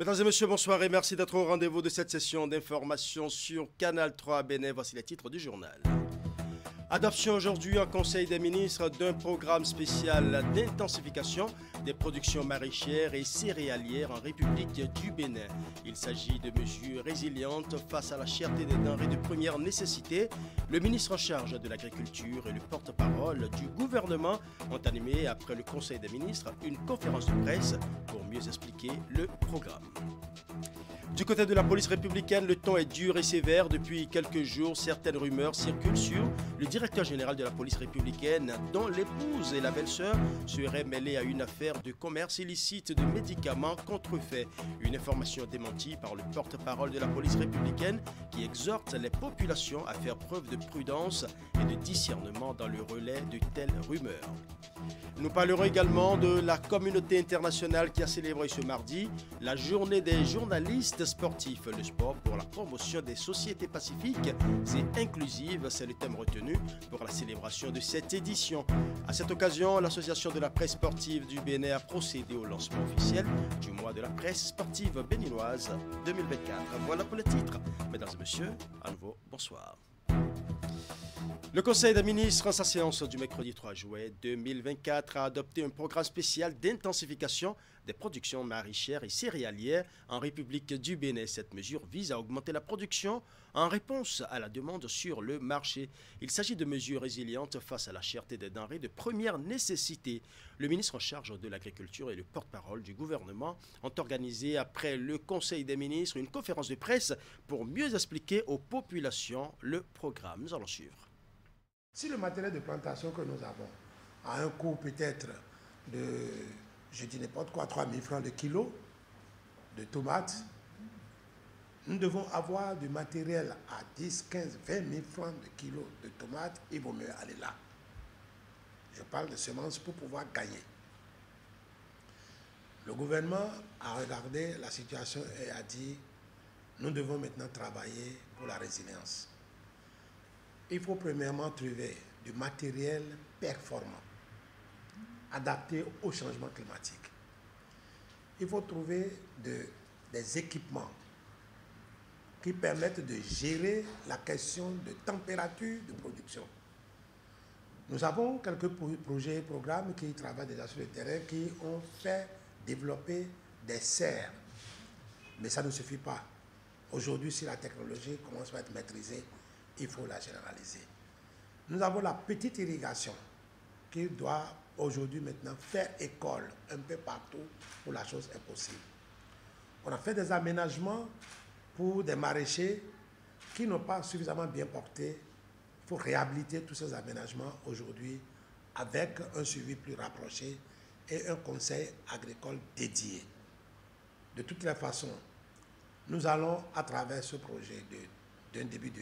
Mesdames et messieurs, bonsoir et merci d'être au rendez-vous de cette session d'information sur Canal 3 Bénin. Voici les titres du journal. Adoption aujourd'hui en Conseil des ministres d'un programme spécial d'intensification des productions maraîchères et céréalières en République du Bénin. Il s'agit de mesures résilientes face à la cherté des denrées de première nécessité. Le ministre en charge de l'Agriculture et le porte-parole du gouvernement ont animé, après le Conseil des ministres, une conférence de presse pour mieux expliquer le programme. Du côté de la police républicaine, le ton est dur et sévère. Depuis quelques jours, certaines rumeurs circulent sur le directeur général de la police républicaine, dont l'épouse et la belle-sœur seraient mêlées à une affaire de commerce illicite de médicaments contrefaits. Une information démentie par le porte-parole de la police républicaine qui exhorte les populations à faire preuve de prudence et de discernement dans le relais de telles rumeurs. Nous parlerons également de la communauté internationale qui a célébré ce mardi la journée des journalistes sportifs. Le sport pour la promotion des sociétés pacifiques et inclusives, c'est le thème retenu pour la célébration de cette édition. À cette occasion, l'Association de la presse sportive du Bénin a procédé au lancement officiel du mois de la presse sportive béninoise 2024. Voilà pour les titres. Mesdames et messieurs, à nouveau, bonsoir. Le Conseil des ministres, en sa séance du mercredi 3 juillet 2024, a adopté un programme spécial d'intensification des productions maraîchères et céréalières en République du Bénin. Cette mesure vise à augmenter la production en réponse à la demande sur le marché. Il s'agit de mesures résilientes face à la cherté des denrées de première nécessité. Le ministre en charge de l'Agriculture et le porte-parole du gouvernement ont organisé, après le Conseil des ministres, une conférence de presse pour mieux expliquer aux populations le programme. Nous allons suivre. Si le matériel de plantation que nous avons a un coût peut-être de, je dis n'importe quoi, 3 000 francs le kilo de tomates, nous devons avoir du matériel à 10, 15, 20 000 francs de kilo de tomates, il vaut mieux aller là. Je parle de semences pour pouvoir gagner. Le gouvernement a regardé la situation et a dit, nous devons maintenant travailler pour la résilience. Il faut premièrement trouver du matériel performant, adapté au changement climatique. Il faut trouver des équipements qui permettent de gérer la question de température de production. Nous avons quelques projets et programmes qui travaillent déjà sur le terrain, qui ont fait développer des serres. Mais ça ne suffit pas. Aujourd'hui, si la technologie commence à être maîtrisée, il faut la généraliser. Nous avons la petite irrigation qui doit aujourd'hui maintenant faire école un peu partout où la chose est possible. On a fait des aménagements pour des maraîchers qui n'ont pas suffisamment bien porté. Il faut réhabiliter tous ces aménagements aujourd'hui avec un suivi plus rapproché et un conseil agricole dédié. De toutes les façons, nous allons, à travers ce projet d'un début de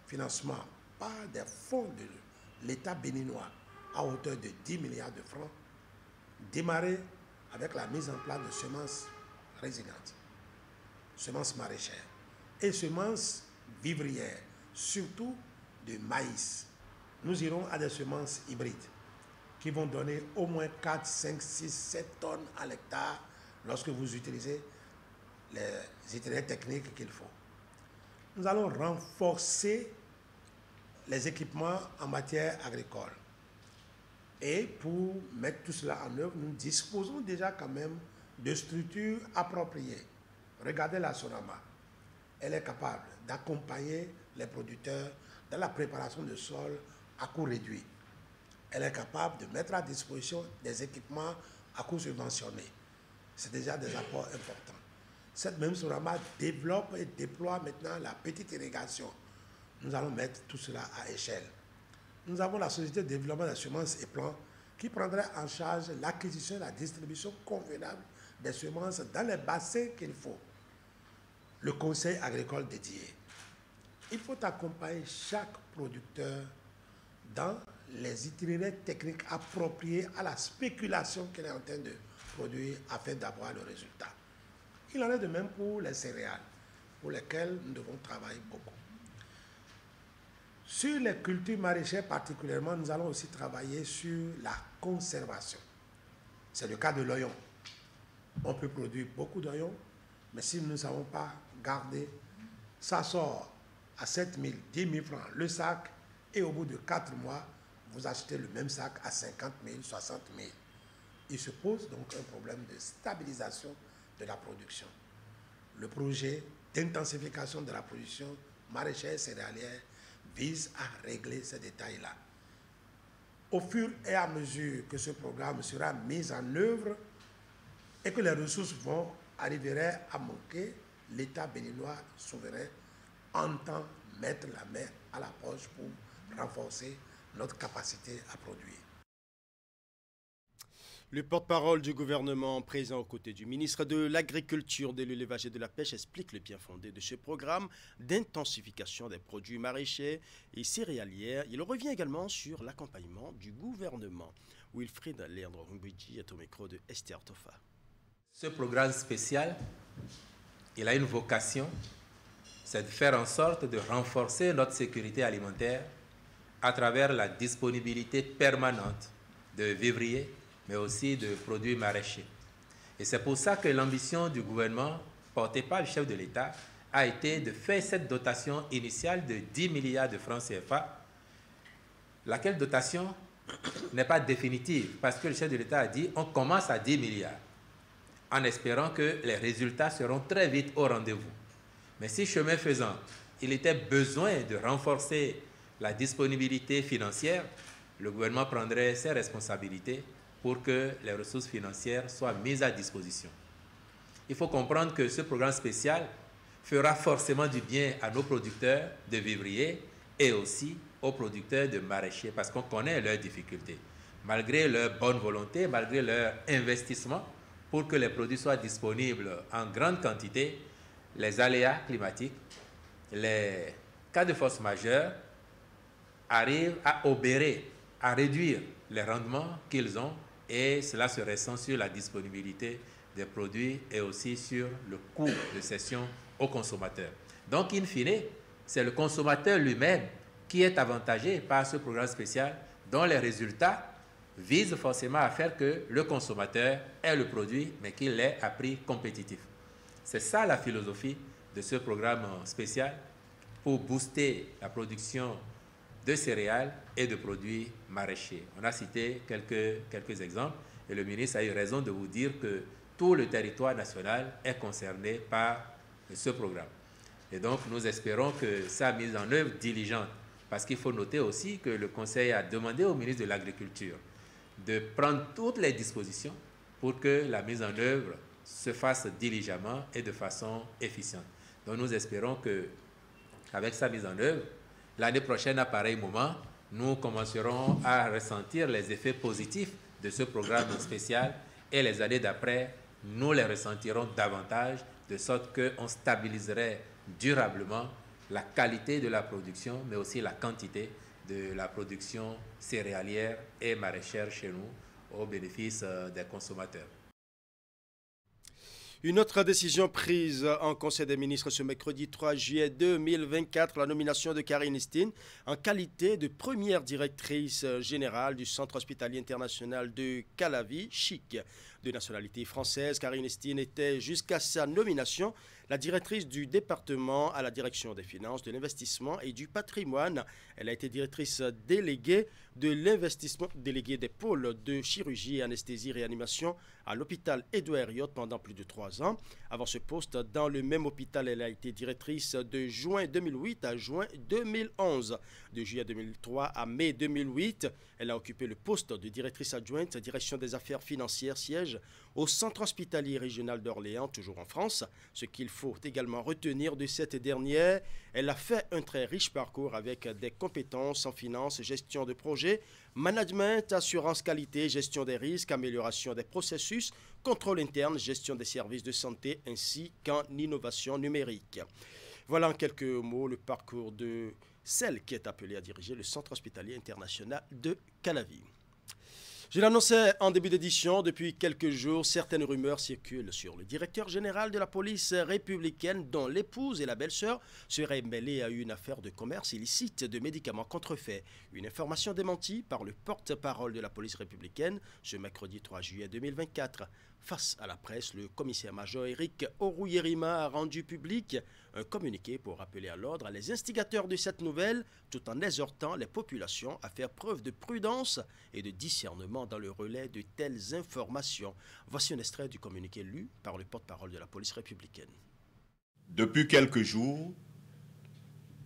financement par des fonds de l'État béninois à hauteur de 10 milliards de francs, démarrer avec la mise en place de semences résilientes, semences maraîchères et semences vivrières, surtout de maïs. Nous irons à des semences hybrides qui vont donner au moins 4, 5, 6, 7 tonnes à l'hectare lorsque vous utilisez les itinéraires techniques qu'il faut. Nous allons renforcer les équipements en matière agricole. Et pour mettre tout cela en œuvre, nous disposons déjà quand même de structures appropriées. Regardez la Sonama. Elle est capable d'accompagner les producteurs dans la préparation de sol à coût réduit. Elle est capable de mettre à disposition des équipements à coût subventionné. C'est déjà des apports importants. Cette même Sonama développe et déploie maintenant la petite irrigation. Nous allons mettre tout cela à échelle. Nous avons la Société de développement des semences et plants qui prendrait en charge l'acquisition et la distribution convenable des semences dans les bassins qu'il faut. Le conseil agricole dédié. Il faut accompagner chaque producteur dans les itinéraires techniques appropriés à la spéculation qu'il est en train de produire afin d'avoir le résultat. Il en est de même pour les céréales, pour lesquelles nous devons travailler beaucoup. Sur les cultures maraîchères particulièrement, nous allons aussi travailler sur la conservation. C'est le cas de l'oignon. On peut produire beaucoup d'oignons Mais si nous ne savons pas garder, ça sort à 7 000, 10 000 francs le sac, et au bout de 4 mois, vous achetez le même sac à 50 000, 60 000. Il se pose donc un problème de stabilisation de la production. Le projet d'intensification de la production maraîchère et céréalière vise à régler ces détails-là. Au fur et à mesure que ce programme sera mis en œuvre et que les ressources arriveraient à manquer, l'État béninois souverain entend mettre la main à la poche pour renforcer notre capacité à produire. Le porte-parole du gouvernement présent aux côtés du ministre de l'Agriculture, de l'Élevage et de la Pêche explique le bien fondé de ce programme d'intensification des produits maraîchers et céréalières. Il revient également sur l'accompagnement du gouvernement. Wilfried Leandro-Humbidji est au micro de Esther Tofa. Ce programme spécial, il a une vocation, c'est de faire en sorte de renforcer notre sécurité alimentaire à travers la disponibilité permanente de vivriers, mais aussi de produits maraîchers. Et c'est pour ça que l'ambition du gouvernement, portée par le chef de l'État, a été de faire cette dotation initiale de 10 milliards de francs CFA, laquelle dotation n'est pas définitive, parce que le chef de l'État a dit on commence à 10 milliards, en espérant que les résultats seront très vite au rendez-vous. Mais si chemin faisant, il était besoin de renforcer la disponibilité financière, le gouvernement prendrait ses responsabilités pour que les ressources financières soient mises à disposition. Il faut comprendre que ce programme spécial fera forcément du bien à nos producteurs de vivriers et aussi aux producteurs de maraîchers, parce qu'on connaît leurs difficultés. Malgré leur bonne volonté, malgré leur investissement, pour que les produits soient disponibles en grande quantité, les aléas climatiques, les cas de force majeure arrivent à obérer, à réduire les rendements qu'ils ont, et cela se ressent sur la disponibilité des produits et aussi sur le coût de cession aux consommateurs. Donc, in fine, c'est le consommateur lui-même qui est avantagé par ce programme spécial dont les résultats visent forcément à faire que le consommateur ait le produit, mais qu'il l'ait à prix compétitif. C'est ça la philosophie de ce programme spécial pour booster la production de céréales et de produits maraîchers. On a cité quelques exemples et le ministre a eu raison de vous dire que tout le territoire national est concerné par ce programme. Et donc, nous espérons que sa mise en œuvre diligente, parce qu'il faut noter aussi que le Conseil a demandé au ministre de l'Agriculture de prendre toutes les dispositions pour que la mise en œuvre se fasse diligemment et de façon efficiente. Donc, nous espérons qu'avec sa mise en œuvre, l'année prochaine, à pareil moment, nous commencerons à ressentir les effets positifs de ce programme spécial et les années d'après, nous les ressentirons davantage, de sorte qu'on stabiliserait durablement la qualité de la production, mais aussi la quantité de la production céréalière et maraîchère chez nous, au bénéfice des consommateurs. Une autre décision prise en Conseil des ministres ce mercredi 3 juillet 2024, la nomination de Karine Estine en qualité de première directrice générale du Centre hospitalier international de Calavi, CHIC. De nationalité française, Karine Estine était jusqu'à sa nomination la directrice du département à la direction des finances, de l'investissement et du patrimoine. Elle a été directrice déléguée de l'investissement, déléguée des pôles de chirurgie, anesthésie, réanimation à l'hôpital Édouard Herriot pendant plus de 3 ans. Avant ce poste, dans le même hôpital, elle a été directrice de juin 2008 à juin 2011. De juillet 2003 à mai 2008, elle a occupé le poste de directrice adjointe, direction des affaires financières, siège au Centre hospitalier régional d'Orléans, toujours en France. Ce qu'il faut également retenir de cette dernière, elle a fait un très riche parcours avec des compétences en finance, gestion de projet, management, assurance qualité, gestion des risques, amélioration des processus, contrôle interne, gestion des services de santé ainsi qu'en innovation numérique. Voilà en quelques mots le parcours de celle qui est appelée à diriger le Centre hospitalier international de Calavi. Je l'annonçais en début d'édition, depuis quelques jours, certaines rumeurs circulent sur le directeur général de la police républicaine dont l'épouse et la belle-sœur seraient mêlées à une affaire de commerce illicite de médicaments contrefaits. Une information démentie par le porte-parole de la police républicaine ce mercredi 3 juillet 2024. Face à la presse, le commissaire-major Éric Oruyerima a rendu public un communiqué pour rappeler à l'ordre les instigateurs de cette nouvelle, tout en exhortant les populations à faire preuve de prudence et de discernement dans le relais de telles informations. Voici un extrait du communiqué lu par le porte-parole de la police républicaine. Depuis quelques jours,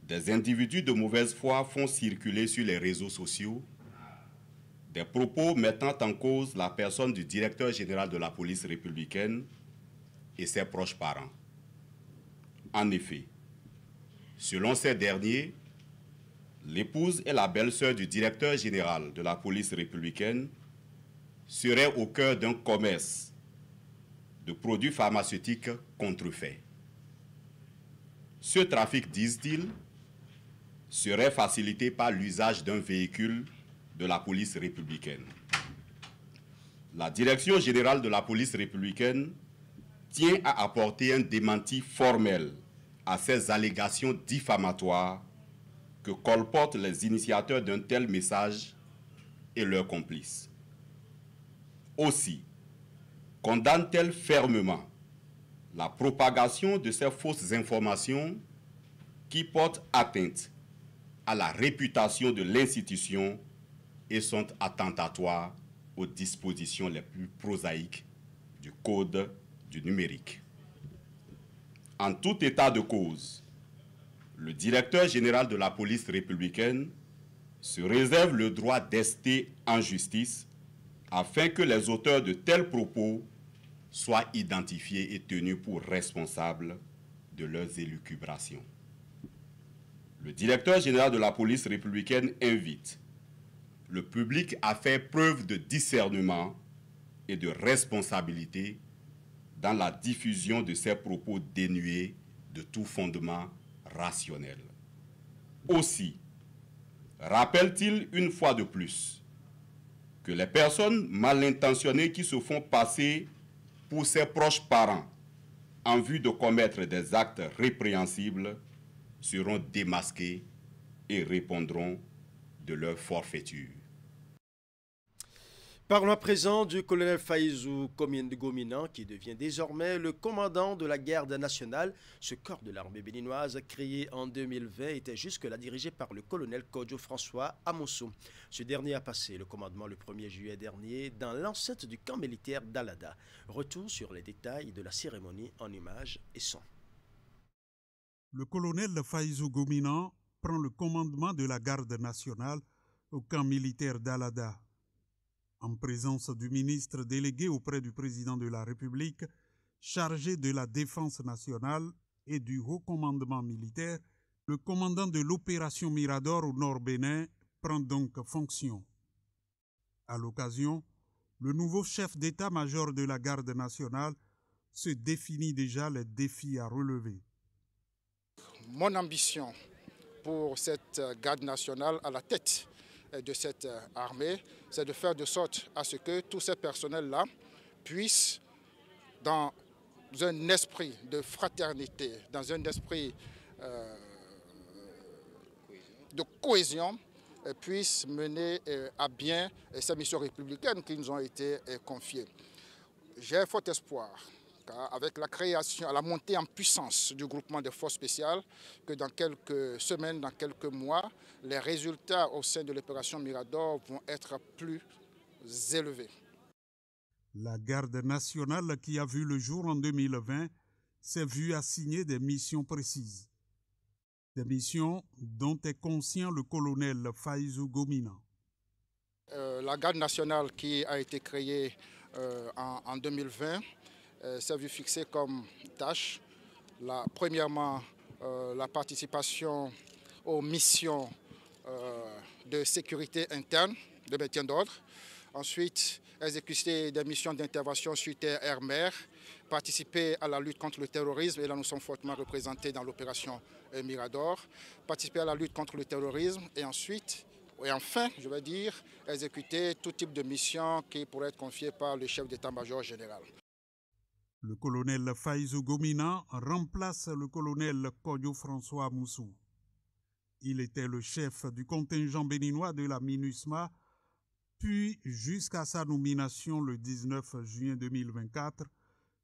des individus de mauvaise foi font circuler sur les réseaux sociaux des propos mettant en cause la personne du directeur général de la police républicaine et ses proches parents. En effet, selon ces derniers, l'épouse et la belle-sœur du directeur général de la police républicaine seraient au cœur d'un commerce de produits pharmaceutiques contrefaits. Ce trafic, disent-ils, serait facilité par l'usage d'un véhicule de la police républicaine. La direction générale de la police républicaine tient à apporter un démenti formel à ces allégations diffamatoires que colportent les initiateurs d'un tel message et leurs complices. Aussi, condamne-t-elle fermement la propagation de ces fausses informations qui portent atteinte à la réputation de l'institution et sont attentatoires aux dispositions les plus prosaïques du Code du numérique. En tout état de cause, le directeur général de la police républicaine se réserve le droit d'ester en justice afin que les auteurs de tels propos soient identifiés et tenus pour responsables de leurs élucubrations. Le directeur général de la police républicaine invite le public à faire preuve de discernement et de responsabilité dans la diffusion de ces propos dénués de tout fondement rationnel. Aussi, rappelle-t-il une fois de plus que les personnes mal intentionnées qui se font passer pour ses proches parents en vue de commettre des actes répréhensibles seront démasquées et répondront de leur forfaiture. Parlons à présent du colonel Fayzou Gomina, qui devient désormais le commandant de la garde nationale. Ce corps de l'armée béninoise, créé en 2020, était jusque-là dirigé par le colonel Kodjo François Amosso. Ce dernier a passé le commandement le 1er juillet dernier dans l'enceinte du camp militaire d'Alada. Retour sur les détails de la cérémonie en images et son. Le colonel Fayzou Gomina prend le commandement de la garde nationale au camp militaire d'Alada. En présence du ministre délégué auprès du président de la République, chargé de la défense nationale et du haut commandement militaire, le commandant de l'opération Mirador au Nord Bénin prend donc fonction. À l'occasion, le nouveau chef d'état-major de la garde nationale se définit déjà les défis à relever. Mon ambition pour cette garde nationale à la tête de cette armée, c'est de faire de sorte à ce que tous ces personnels-là puissent, dans un esprit de fraternité, dans un esprit de cohésion, puissent mener à bien ces missions républicaines qui nous ont été confiées. J'ai fort espoir avec la création, la montée en puissance du groupement de forces spéciales, que dans quelques semaines, dans quelques mois, les résultats au sein de l'opération Mirador vont être plus élevés. La garde nationale qui a vu le jour en 2020 s'est vue assigner des missions précises. Des missions dont est conscient le colonel Fayzou Gomina. La garde nationale qui a été créée en 2020 s'est vue fixer comme tâche, premièrement, la participation aux missions de sécurité interne, de maintien d'ordre. Ensuite, exécuter des missions d'intervention sur terre, air, mer, participer à la lutte contre le terrorisme, et là nous sommes fortement représentés dans l'opération Mirador, participer à la lutte contre le terrorisme, et ensuite, et enfin, je vais dire, exécuter tout type de mission qui pourrait être confiée par le chef d'état-major général. Le colonel Fayzou Gomina remplace le colonel Kodjo François Amosso. Il était le chef du contingent béninois de la MINUSMA, puis jusqu'à sa nomination le 19 juin 2024,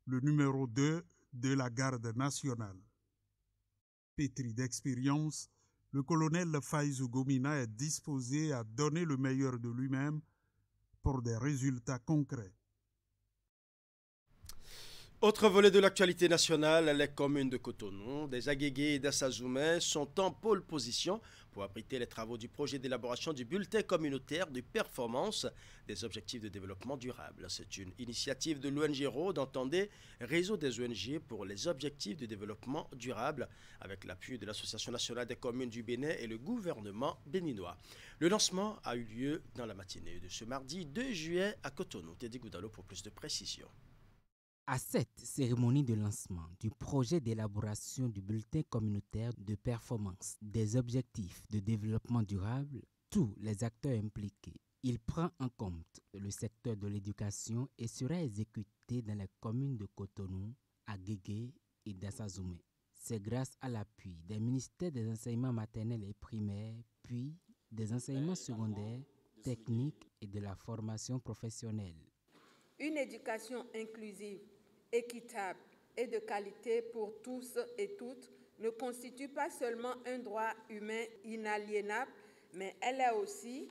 le numéro 2 de la garde nationale. Pétri d'expérience, le colonel Fayzou Gomina est disposé à donner le meilleur de lui-même pour des résultats concrets. Autre volet de l'actualité nationale, les communes de Cotonou, des Agégués et d'Assazoumé sont en pôle position pour abriter les travaux du projet d'élaboration du bulletin communautaire de performance des objectifs de développement durable. C'est une initiative de l'ONG ROAD, entendez Réseau des ONG pour les objectifs de développement durable, avec l'appui de l'Association nationale des communes du Bénin et le gouvernement béninois. Le lancement a eu lieu dans la matinée de ce mardi 2 juillet à Cotonou. Teddy Goudalo pour plus de précisions. À cette cérémonie de lancement du projet d'élaboration du bulletin communautaire de performance des objectifs de développement durable, tous les acteurs impliqués, il prend en compte le secteur de l'éducation et sera exécuté dans les communes de Cotonou, Agégué et d'Assazoumé. C'est grâce à l'appui des ministères des enseignements maternels et primaires, puis des enseignements secondaires, techniques et de la formation professionnelle. Une éducation inclusive, équitable et de qualité pour tous et toutes ne constitue pas seulement un droit humain inaliénable, mais elle est aussi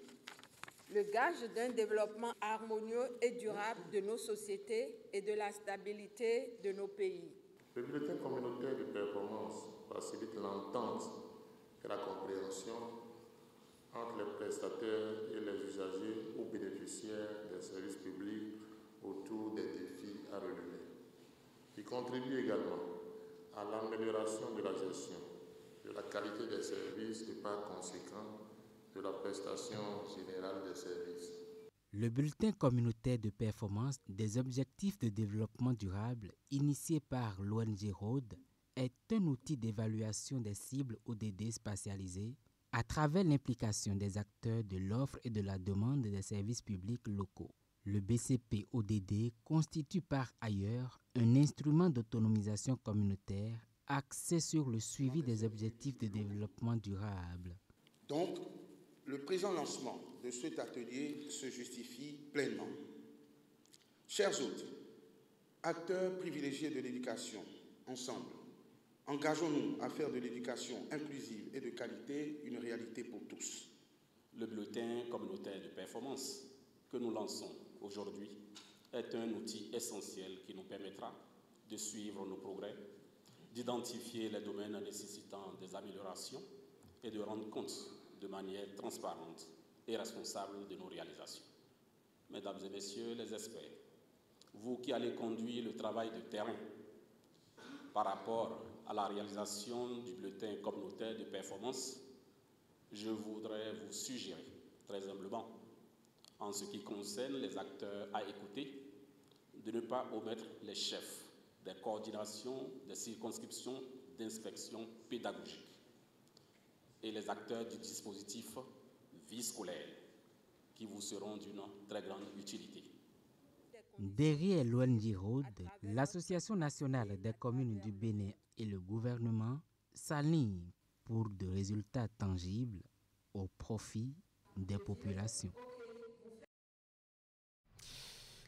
le gage d'un développement harmonieux et durable de nos sociétés et de la stabilité de nos pays. Le bulletin communautaire de performance facilite l'entente et la compréhension entre les prestataires et les usagers ou bénéficiaires des services publics autour des défis à relever. Il contribue également à l'amélioration de la gestion, de la qualité des services et par conséquent de la prestation générale des services. Le bulletin communautaire de performance des objectifs de développement durable, initié par l'ONG ROAD, est un outil d'évaluation des cibles ODD spatialisées à travers l'implication des acteurs de l'offre et de la demande des services publics locaux. Le BCP-ODD constitue par ailleurs un instrument d'autonomisation communautaire axé sur le suivi des objectifs de développement durable. Donc, le présent lancement de cet atelier se justifie pleinement. Chers hôtes, acteurs privilégiés de l'éducation, ensemble, engageons-nous à faire de l'éducation inclusive et de qualité une réalité pour tous. Le bulletin communautaire de performance que nous lançons aujourd'hui est un outil essentiel qui nous permettra de suivre nos progrès, d'identifier les domaines nécessitant des améliorations et de rendre compte de manière transparente et responsable de nos réalisations. Mesdames et messieurs les experts, vous qui allez conduire le travail de terrain par rapport à la réalisation du bulletin communautaire de performance, je voudrais vous suggérer très humblement, en ce qui concerne les acteurs à écouter, de ne pas omettre les chefs des coordinations des circonscriptions d'inspection pédagogique et les acteurs du dispositif vie scolaire qui vous seront d'une très grande utilité. Derrière l'ONG ROAD, l'Association nationale des communes du Bénin et le gouvernement s'alignent pour de résultats tangibles au profit des populations.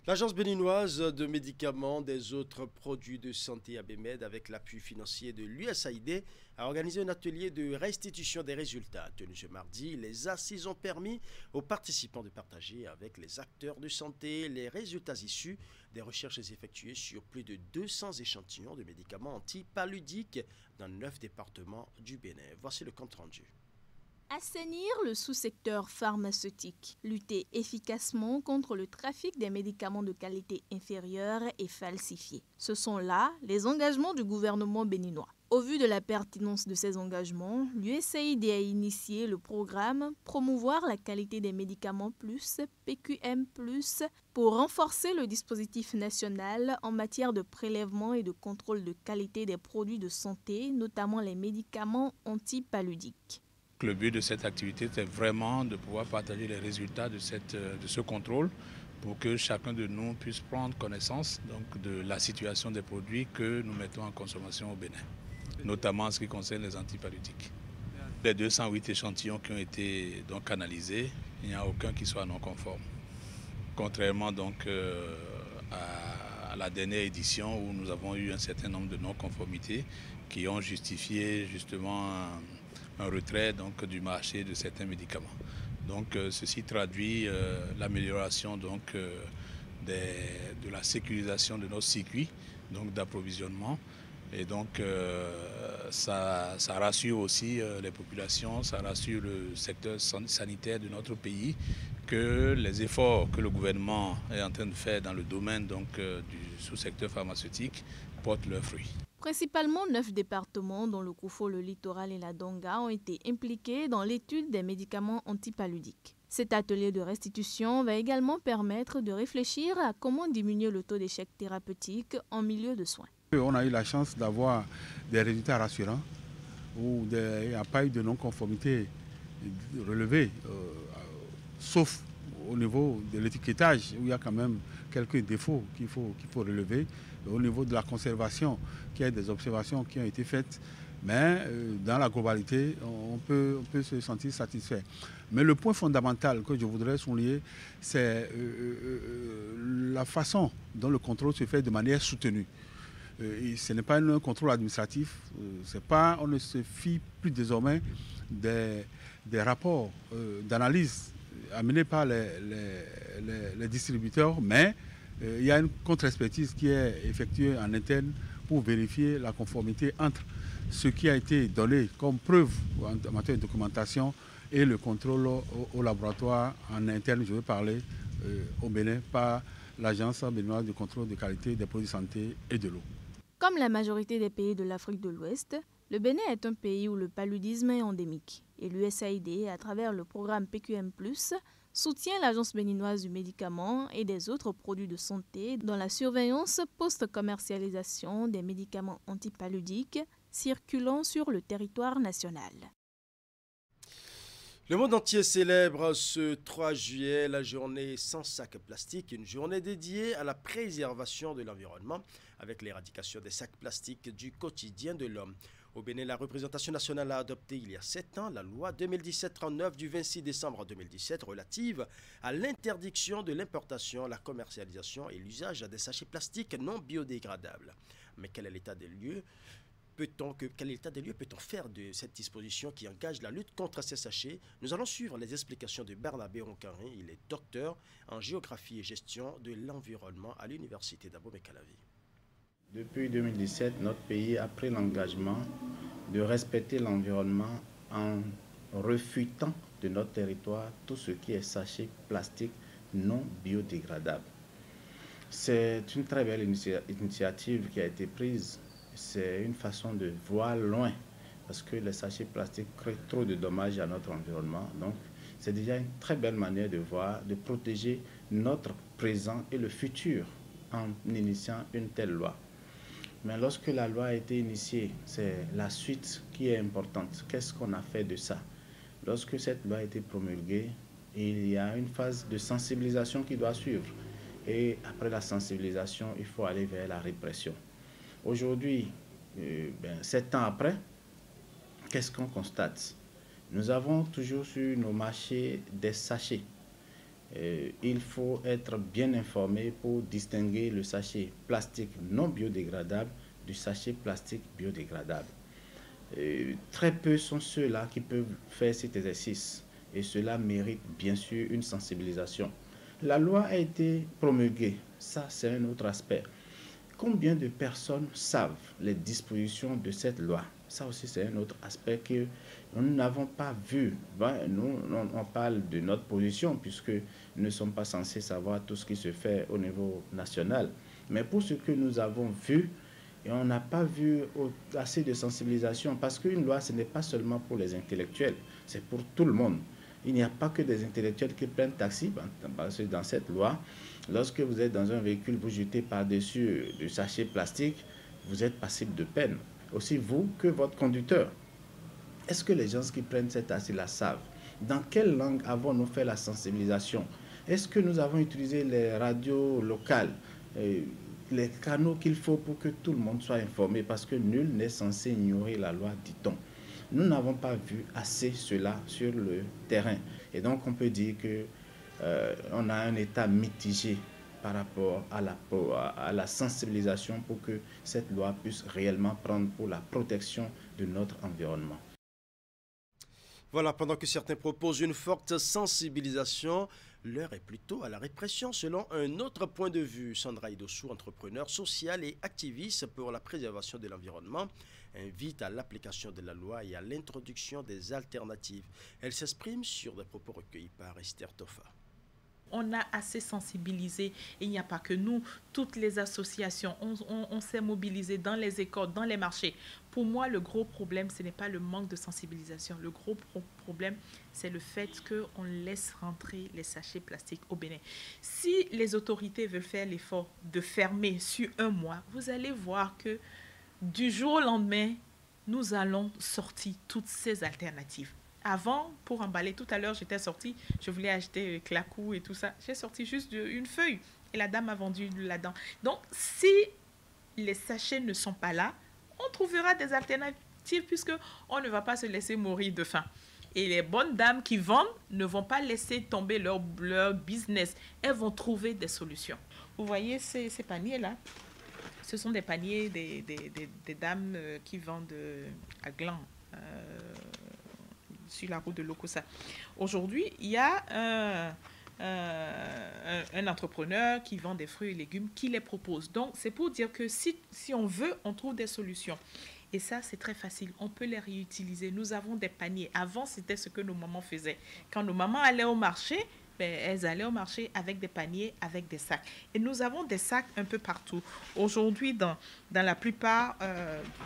L'Agence béninoise de médicaments des autres produits de santé ABMED, avec l'appui financier de l'USAID, a organisé un atelier de restitution des résultats. Tenu ce mardi, les assises ont permis aux participants de partager avec les acteurs de santé les résultats issus des recherches effectuées sur plus de 200 échantillons de médicaments antipaludiques dans 9 départements du Bénin. Voici le compte rendu. Assainir le sous-secteur pharmaceutique, lutter efficacement contre le trafic des médicaments de qualité inférieure et falsifiés. Ce sont là les engagements du gouvernement béninois. Au vu de la pertinence de ces engagements, l'USAID a initié le programme Promouvoir la qualité des médicaments plus, PQM+, pour renforcer le dispositif national en matière de prélèvement et de contrôle de qualité des produits de santé, notamment les médicaments antipaludiques. Le but de cette activité était vraiment de pouvoir partager les résultats de ce contrôle pour que chacun de nous puisse prendre connaissance donc, de la situation des produits que nous mettons en consommation au Bénin, notamment en ce qui concerne les antipaludiques. Les 208 échantillons qui ont été donc analysés, il n'y a aucun qui soit non conforme. contrairement donc à la dernière édition où nous avons eu un certain nombre de non-conformités qui ont justifié justement un retrait donc du marché de certains médicaments. Donc ceci traduit l'amélioration donc de la sécurisation de nos circuits donc d'approvisionnement. Et donc, ça rassure aussi les populations, ça rassure le secteur sanitaire de notre pays que les efforts que le gouvernement est en train de faire dans le domaine donc, du sous-secteur pharmaceutique portent leurs fruits. Principalement 9 départements, dont le Koufo, le Littoral et la Donga, ont été impliqués dans l'étude des médicaments antipaludiques. Cet atelier de restitution va également permettre de réfléchir à comment diminuer le taux d'échec thérapeutique en milieu de soins. On a eu la chance d'avoir des résultats rassurants où il n'y a pas eu de non-conformité relevée, sauf au niveau de l'étiquetage où il y a quand même quelques défauts qu'il faut relever. Au niveau de la conservation, il y a des observations qui ont été faites, mais dans la globalité, on peut se sentir satisfait. Mais le point fondamental que je voudrais souligner, c'est la façon dont le contrôle se fait de manière soutenue. Ce n'est pas un contrôle administratif, on ne se fie plus désormais des rapports d'analyse amenés par les distributeurs, mais il y a une contre-expertise qui est effectuée en interne pour vérifier la conformité entre ce qui a été donné comme preuve en matière de documentation et le contrôle au laboratoire en interne, je veux parler au Bénin, par l'Agence béninoise de contrôle de qualité des produits de santé et de l'eau. Comme la majorité des pays de l'Afrique de l'Ouest, le Bénin est un pays où le paludisme est endémique et l'USAID, à travers le programme PQM+, soutient l'Agence béninoise du médicament et des autres produits de santé dans la surveillance post-commercialisation des médicaments antipaludiques circulant sur le territoire national. Le monde entier célèbre ce 3 juillet la journée sans sacs plastiques, une journée dédiée à la préservation de l'environnement avec l'éradication des sacs plastiques du quotidien de l'homme. Au Bénin, la représentation nationale a adopté il y a 7 ans la loi 2017-39 du 26 décembre 2017 relative à l'interdiction de l'importation, la commercialisation et l'usage des sachets plastiques non biodégradables. Mais quel est l'état des lieux ? Quel état des lieux peut-on faire de cette disposition qui engage la lutte contre ces sachets? Nous allons suivre les explications de Barnabé Roncarin. Il est docteur en géographie et gestion de l'environnement à l'université d'Abomey-Calavi. Depuis 2017, notre pays a pris l'engagement de respecter l'environnement en refutant de notre territoire tout ce qui est sachets plastiques non biodégradables. C'est une très belle initiative qui a été prise. C'est une façon de voir loin parce que les sachets plastiques créent trop de dommages à notre environnement. Donc, c'est déjà une très belle manière de voir, de protéger notre présent et le futur en initiant une telle loi. Mais lorsque la loi a été initiée, c'est la suite qui est importante. Qu'est-ce qu'on a fait de ça? Lorsque cette loi a été promulguée, il y a une phase de sensibilisation qui doit suivre. Et après la sensibilisation, il faut aller vers la répression. Aujourd'hui, 7 ans après, qu'est-ce qu'on constate? Nous avons toujours sur nos marchés des sachets. Il faut être bien informé pour distinguer le sachet plastique non biodégradable du sachet plastique biodégradable. Très peu sont ceux-là qui peuvent faire cet exercice et cela mérite bien sûr une sensibilisation. La loi a été promulguée, ça c'est un autre aspect. Combien de personnes savent les dispositions de cette loi? Ça aussi, c'est un autre aspect que nous n'avons pas vu. Nous, on parle de notre position puisque nous ne sommes pas censés savoir tout ce qui se fait au niveau national. Mais pour ce que nous avons vu, et on n'a pas vu assez de sensibilisation parce qu'une loi, ce n'est pas seulement pour les intellectuels, c'est pour tout le monde. Il n'y a pas que des intellectuels qui prennent taxi. Parce que dans cette loi, lorsque vous êtes dans un véhicule, vous jetez par-dessus du sachet plastique, vous êtes passible de peine. Aussi vous que votre conducteur. Est-ce que les gens qui prennent cet taxi-là savent? Dans quelle langue avons-nous fait la sensibilisation? Est-ce que nous avons utilisé les radios locales, les canaux qu'il faut pour que tout le monde soit informé? Parce que nul n'est censé ignorer la loi, dit-on. Nous n'avons pas vu assez cela sur le terrain. Et donc, on peut dire que on a un état mitigé par rapport à la sensibilisation pour que cette loi puisse réellement prendre pour la protection de notre environnement. Voilà, pendant que certains proposent une forte sensibilisation, l'heure est plutôt à la répression selon un autre point de vue. Sandra Idossou, entrepreneur social et activiste pour la préservation de l'environnement, invite à l'application de la loi et à l'introduction des alternatives. Elle s'exprime sur des propos recueillis par Esther Toffa. On a assez sensibilisé, et il n'y a pas que nous, toutes les associations, on s'est mobilisé dans les écoles, dans les marchés. Pour moi, le gros problème, ce n'est pas le manque de sensibilisation. Le gros problème, c'est le fait qu'on laisse rentrer les sachets plastiques au Bénin. Si les autorités veulent faire l'effort de fermer sur un mois, vous allez voir que du jour au lendemain, nous allons sortir toutes ces alternatives. Avant, pour emballer, tout à l'heure, j'étais sortie, je voulais acheter clacou et tout ça. J'ai sorti juste une feuille et la dame a vendu là-dedans. Donc, si les sachets ne sont pas là, on trouvera des alternatives puisqu'on ne va pas se laisser mourir de faim. Et les bonnes dames qui vendent ne vont pas laisser tomber leur business. Elles vont trouver des solutions. Vous voyez ces paniers-là? Ce sont des paniers des dames qui vendent à Gland. Sur la route de Lokossa. Aujourd'hui, il y a un entrepreneur qui vend des fruits et légumes qui les propose. Donc, c'est pour dire que si on veut, on trouve des solutions. Et ça, c'est très facile. On peut les réutiliser. Nous avons des paniers. Avant, c'était ce que nos mamans faisaient. Quand nos mamans allaient au marché, elles allaient au marché avec des paniers, avec des sacs. Et nous avons des sacs un peu partout. Aujourd'hui, dans la plupart,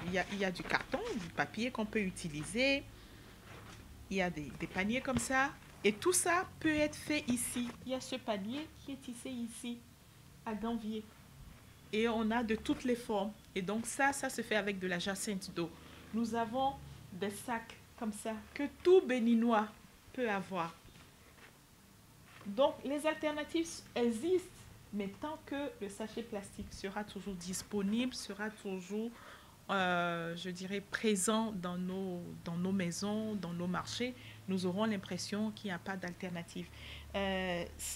il y a du carton, du papier qu'on peut utiliser. Il y a des paniers comme ça. Et tout ça peut être fait ici. Il y a ce panier qui est tissé ici, à Ganvier. Et on a de toutes les formes. Et donc ça se fait avec de la jacinthe d'eau. Nous avons des sacs comme ça que tout Béninois peut avoir. Donc les alternatives existent. Mais tant que le sachet plastique sera toujours disponible, sera toujours... je dirais, présent dans nos maisons, dans nos marchés, nous aurons l'impression qu'il n'y a pas d'alternative.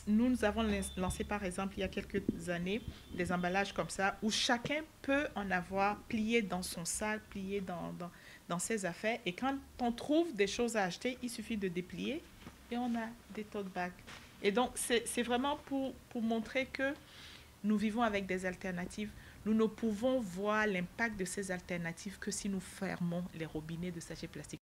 Nous avons lancé, par exemple, il y a quelques années, des emballages comme ça, où chacun peut en avoir plié dans son sac, plié dans ses affaires. Et quand on trouve des choses à acheter, il suffit de déplier et on a des tote bags. Et donc, c'est vraiment pour montrer que nous vivons avec des alternatives. Nous ne pouvons voir l'impact de ces alternatives que si nous fermons les robinets de sachets plastiques.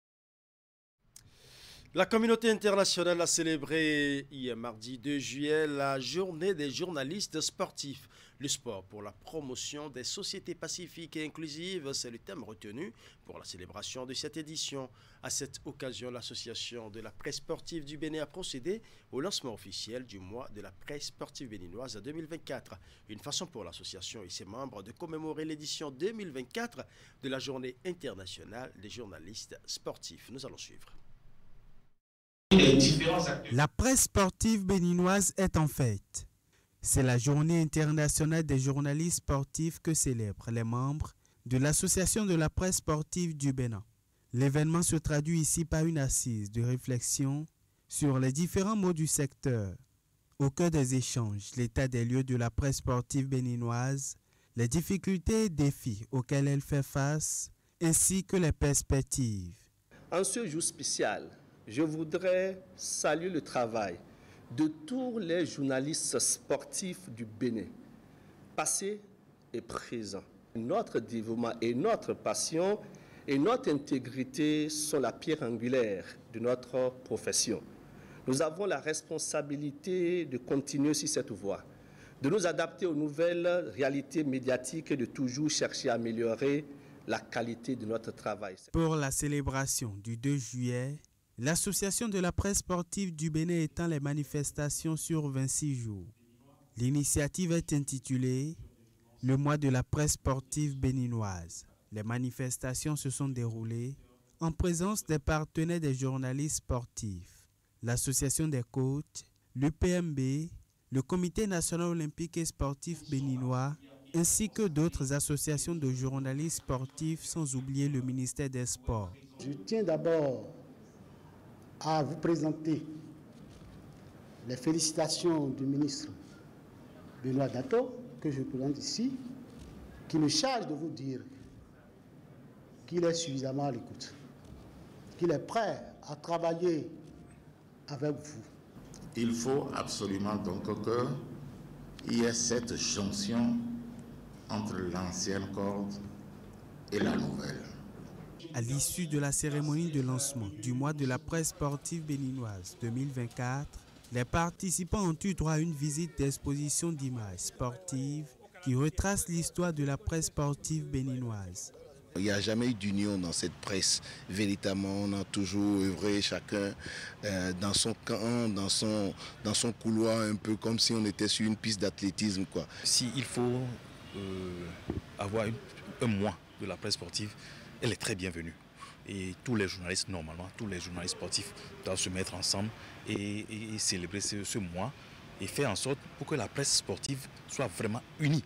La communauté internationale a célébré hier mardi 2 juillet la journée des journalistes sportifs. Le sport pour la promotion des sociétés pacifiques et inclusives, c'est le thème retenu pour la célébration de cette édition. À cette occasion, l'association de la presse sportive du Bénin a procédé au lancement officiel du mois de la presse sportive béninoise 2024. Une façon pour l'association et ses membres de commémorer l'édition 2024 de la journée internationale des journalistes sportifs. Nous allons suivre. La presse sportive béninoise est en fête. C'est la journée internationale des journalistes sportifs que célèbrent les membres de l'Association de la presse sportive du Bénin. L'événement se traduit ici par une assise de réflexion sur les différents mots du secteur. Au cœur des échanges, l'état des lieux de la presse sportive béninoise, les difficultés et défis auxquels elle fait face, ainsi que les perspectives. En ce jour spécial, je voudrais saluer le travail de tous les journalistes sportifs du Bénin, passés et présents. Notre dévouement et notre passion et notre intégrité sont la pierre angulaire de notre profession. Nous avons la responsabilité de continuer sur cette voie, de nous adapter aux nouvelles réalités médiatiques et de toujours chercher à améliorer la qualité de notre travail. Pour la célébration du 2 juillet, l'Association de la presse sportive du Bénin étend les manifestations sur 26 jours. L'initiative est intitulée « Le mois de la presse sportive béninoise ». Les manifestations se sont déroulées en présence des partenaires des journalistes sportifs, l'Association des coachs, l'UPMB, le Comité national olympique et sportif béninois, ainsi que d'autres associations de journalistes sportifs, sans oublier le ministère des Sports. Je tiens d'abord à vous présenter les félicitations du ministre Benoît Dato, que je présente ici, qui me charge de vous dire qu'il est suffisamment à l'écoute, qu'il est prêt à travailler avec vous. Il faut absolument donc qu'il y ait cette jonction entre l'ancienne corde et la nouvelle. À l'issue de la cérémonie de lancement du mois de la presse sportive béninoise 2024, les participants ont eu droit à une visite d'exposition d'images sportives qui retrace l'histoire de la presse sportive béninoise. Il n'y a jamais eu d'union dans cette presse. Véritablement, on a toujours œuvré chacun dans son camp, dans son couloir, un peu comme si on était sur une piste d'athlétisme, quoi. S'il faut avoir un mois de la presse sportive, elle est très bienvenue. Et tous les journalistes, normalement, tous les journalistes sportifs doivent se mettre ensemble et célébrer ce mois et faire en sorte pour que la presse sportive soit vraiment unie.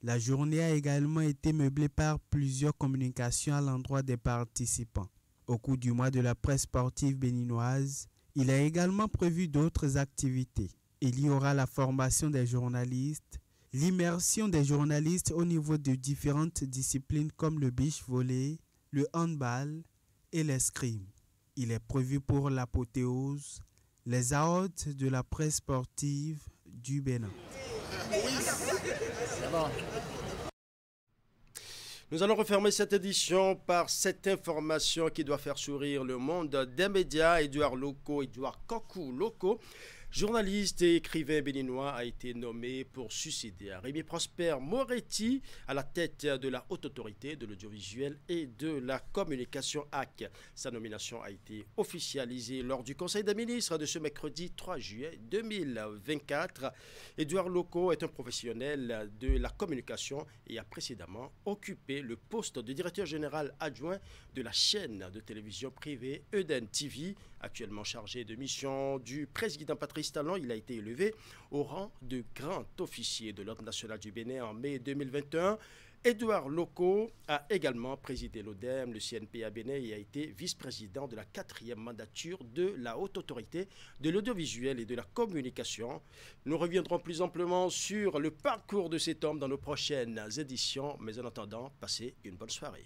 La journée a également été meublée par plusieurs communications à l'endroit des participants. Au cours du mois de la presse sportive béninoise, il est également prévu d'autres activités. Il y aura la formation des journalistes, l'immersion des journalistes au niveau de différentes disciplines comme le beach volley, le handball et l'escrime. Il est prévu pour l'apothéose, les awards de la presse sportive du Bénin. Nous allons refermer cette édition par cette information qui doit faire sourire le monde des médias. Édouard Kokou Loko, journaliste et écrivain béninois, a été nommé pour succéder à Rémi Prosper Moretti à la tête de la Haute Autorité de l'Audiovisuel et de la Communication HAC. Sa nomination a été officialisée lors du Conseil des ministres de ce mercredi 3 juillet 2024. Édouard Loko est un professionnel de la communication et a précédemment occupé le poste de directeur général adjoint de la chaîne de télévision privée Eden TV. Actuellement chargé de mission du président Patrice Talon, il a été élevé au rang de grand officier de l'Ordre national du Bénin en mai 2021. Édouard Loko a également présidé l'ODEM, le CNP à Bénin et a été vice-président de la 4e mandature de la Haute Autorité de l'Audiovisuel et de la Communication. Nous reviendrons plus amplement sur le parcours de cet homme dans nos prochaines éditions, mais en attendant, passez une bonne soirée.